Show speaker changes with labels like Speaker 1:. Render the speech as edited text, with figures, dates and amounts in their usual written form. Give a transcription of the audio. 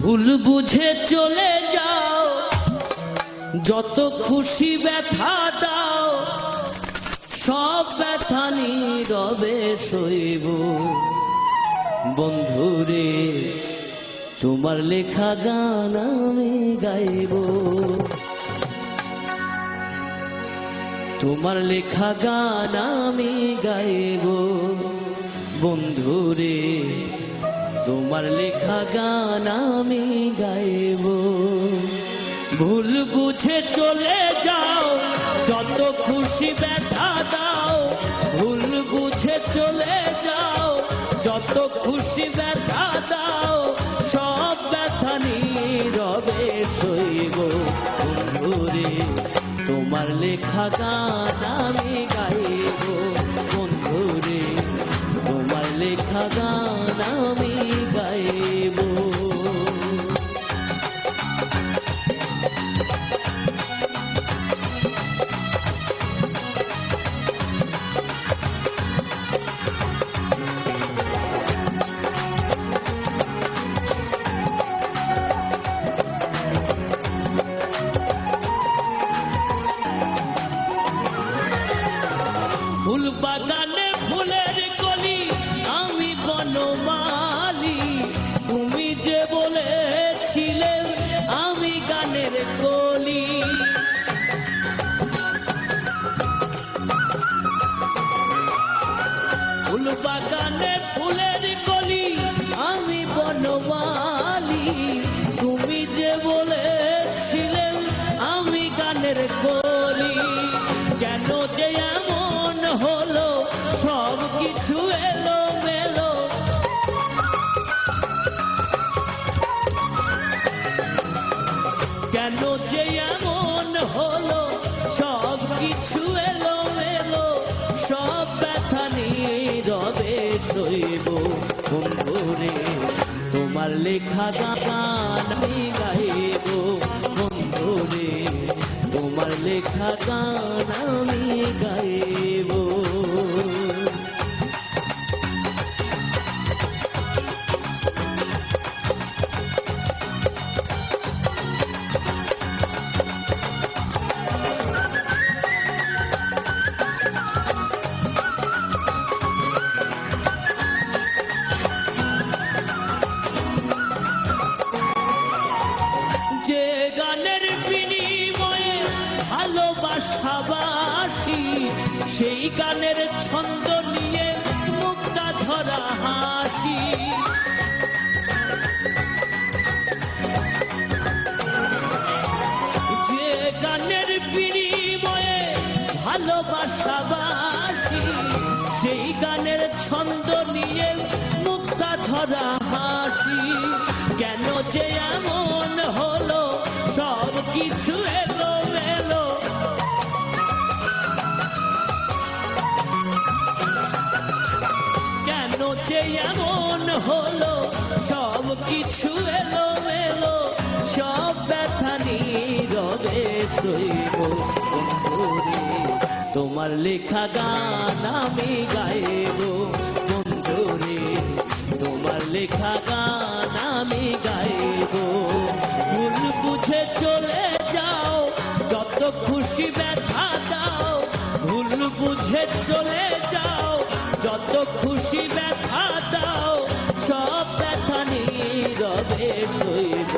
Speaker 1: ভুল বুঝে চলে যাও, যত খুশি ব্যথা দাও, সব ব্যথা নীরবে সইব। বন্ধুরে তোমার লেখা গান আমি গাইব, তোমার লেখা গান আমি গাইব। বন্ধুরে তোমার লেখা গান আমি গাইব। ভুল বুঝে চলে যাও, যত খুশি ব্যথা দাও। ভুল বুঝে চলে যাও, যত খুশি ব্যথা দাও, সব ব্যথা নীরবে সইব। বন্ধুরে তোমার লেখা গান আমি গাইব। বন্ধুরে তোমার লেখা গান আমি গাইব। ফুল বাগানে ফুলের কলি, আমি বনমালী। তুমি যে বলেছিলে আমি গানের কলি। ফুল বাগানে ফুলের কলি, আমি বনমালী। তুমি যে বলেছিলে আমি গানের কলি। কেন যে এমন হলো, সব কিছু এলো মেলো। কেন যে এমন হলো, সব কিছু এলো মেলো। সব ব্যথা নীরবে সইব। বন্ধুরে তোমার লেখা গান আমি গাইব। বন্ধুরে তোমার লেখা গান আমি গাইব। যে গানের বিনিময়ে ভালোবাসাবাসি, সেই গানের ছন্দ নিয়ে মুক্তা ধরা হাসি। যে গানের বিনিময়ে ভালোবাসাবাসি, সেই গানের ছন্দ নিয়ে মুক্তা ধরা হাসি। কেন যে এমন হলো, সব কিছু এলো মেলো। কেন যে এমন হলো, সব কিছু এলো মেলো। সব ব্যথা নীরবে সইব। বন্ধুরে তোমার লেখা গান আমি গাইব। বন্ধুরে তোমার লেখা গান আমি গাইব। ভুল বুঝে চলে যাও, যত খুশি ব্যথা দাও। ভুল বুঝে চলে যাও, যত খুশি ব্যথা দাও। সব ব্যথা নীরবে সইব।